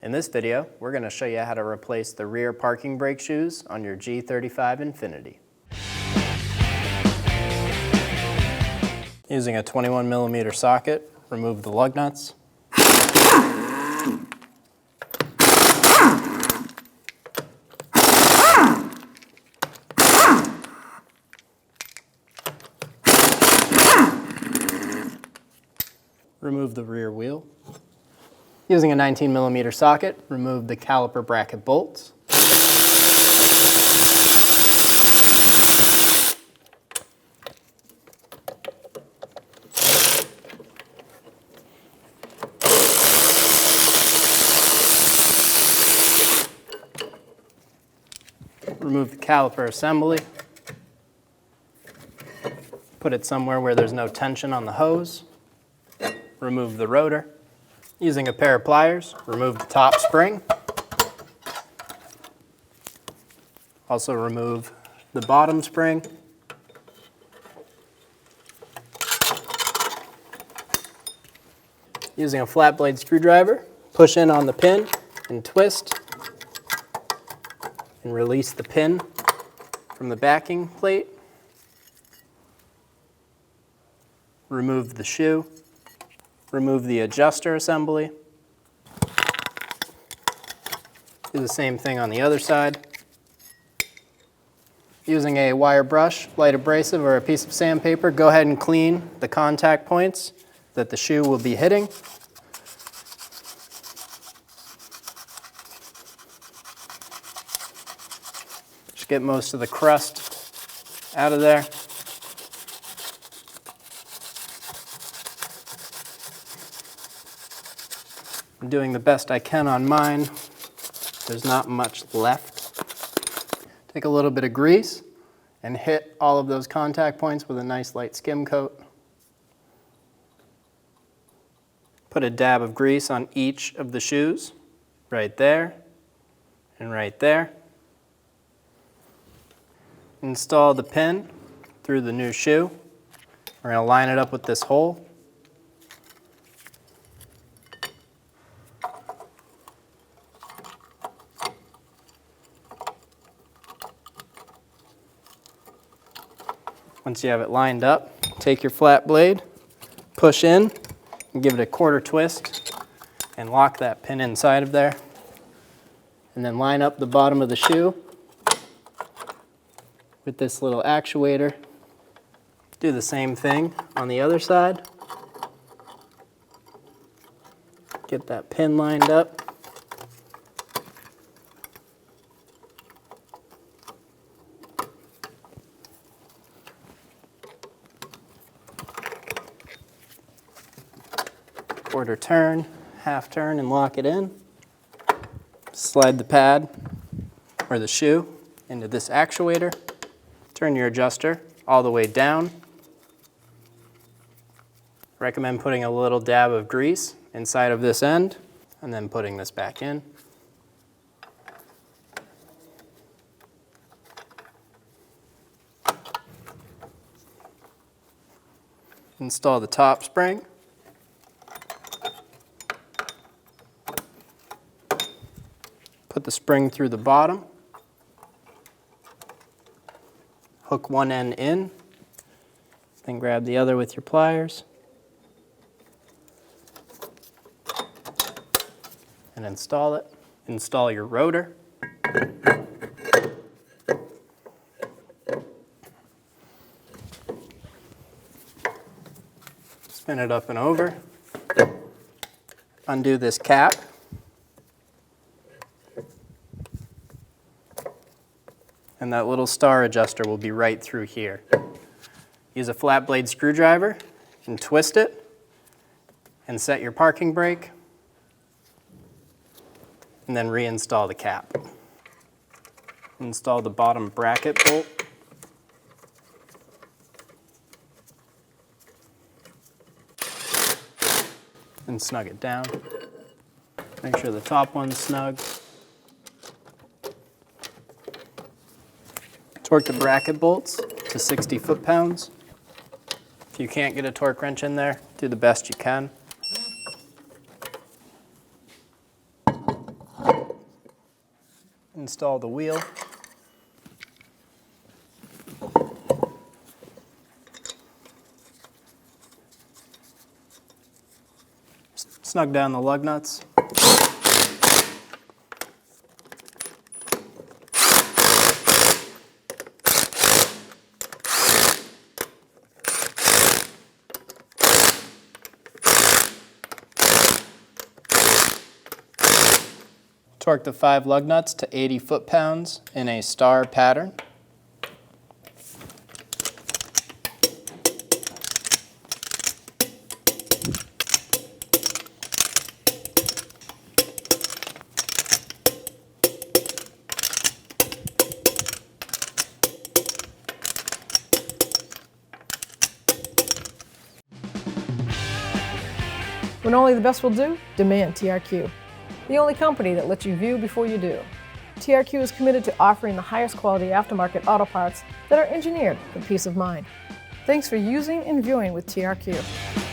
In this video, we're going to show you how to replace the rear parking brake shoes on your G35 Infiniti. Using a 21mm socket, remove the lug nuts. Remove the rear wheel. Using a 19mm socket, remove the caliper bracket bolts. Remove the caliper assembly. Put it somewhere where there's no tension on the hose. Remove the rotor. Using a pair of pliers, remove the top spring. Also remove the bottom spring. Using a flat blade screwdriver, push in on the pin and twist and release the pin from the backing plate. Remove the shoe. Remove the adjuster assembly. Do the same thing on the other side. Using a wire brush, light abrasive, or a piece of sandpaper, go ahead and clean the contact points that the shoe will be hitting. Just get most of the crust out of there. I'm doing the best I can on mine. There's not much left. Take a little bit of grease and hit all of those contact points with a nice light skim coat. Put a dab of grease on each of the shoes, right there and right there. Install the pin through the new shoe. We're going to line it up with this hole. Once you have it lined up, take your flat blade, push in, and give it a quarter twist, and lock that pin inside of there. And then line up the bottom of the shoe with this little actuator. Do the same thing on the other side. Get that pin lined up. Quarter turn, half turn, and lock it in. Slide the pad or the shoe into this actuator. Turn your adjuster all the way down. Recommend putting a little dab of grease inside of this end and then putting this back in. Install the top spring. Put the spring through the bottom. Hook one end in, then grab the other with your pliers. And install it. Install your rotor. Spin it up and over. Undo this cap. And that little star adjuster will be right through here. Use a flat blade screwdriver and twist it and set your parking brake, and then reinstall the cap. Install the bottom bracket bolt. And snug it down. Make sure the top one's snug. Torque the bracket bolts to 60 foot-pounds. If you can't get a torque wrench in there, do the best you can. install the wheel. Snug down the lug nuts. Torque the 5 lug nuts to 80 foot-pounds in a star pattern. When only the best will do, demand TRQ. The only company that lets you view before you do. TRQ is committed to offering the highest quality aftermarket auto parts that are engineered for peace of mind. Thanks for using and viewing with TRQ.